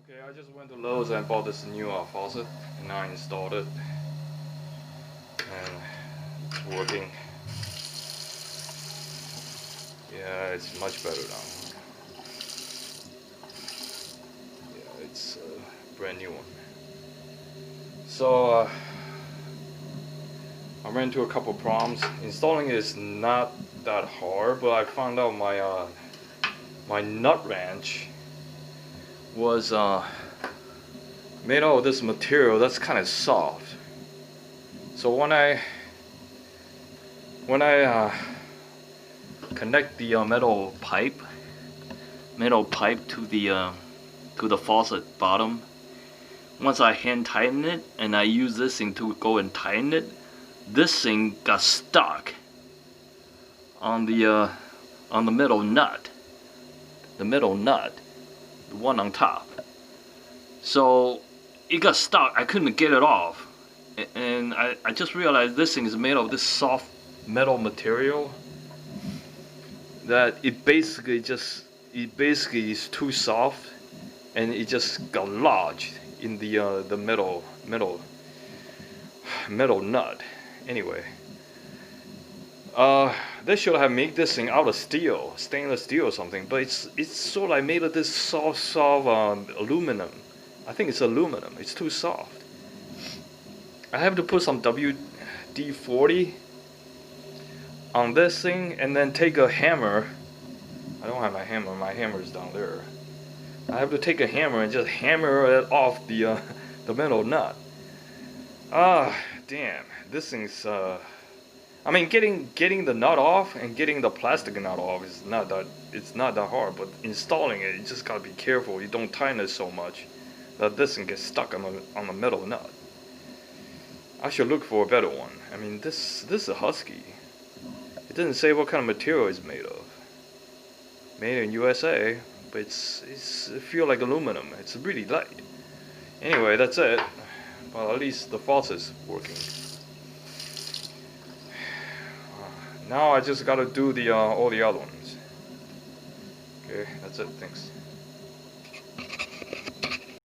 Okay, I just went to Lowe's and bought this new faucet, and I installed it, and it's working. Yeah, it's much better now. Yeah, it's a brand new one. So I ran into a couple problems. Installing it is not that hard, but I found out my nut wrench was made out of this material that's kind of soft. So when I connect the metal pipe to the faucet bottom, once I hand tighten it and I use this thing to go and tighten it, this thing got stuck on the middle nut, the one on top. So it got stuck. I couldn't get it off, and I just realized this thing is made of this soft metal material that it basically is too soft, and it just got lodged in the metal nut. Anyway, they should have made this thing out of steel, stainless steel or something, but it's sort of like made of this soft aluminum. I think it's aluminum. It's too soft. I have to put some WD-40 on this thing and then take a hammer. I don't have my hammer. My hammer is down there. I have to take a hammer and just hammer it off the metal nut. Ah, damn. This thing's I mean, getting the nut off and getting the plastic nut off is not that hard, but installing it, you just gotta be careful. You don't tighten it so much that this thing gets stuck on the metal nut. I should look for a better one. I mean, this is a Husky. It doesn't say what kind of material it's made of. Made in USA, but it feels like aluminum. It's really light. Anyway, that's it. Well, at least the faucet's working. Now I just gotta do all the other ones. Okay, that's it. Thanks.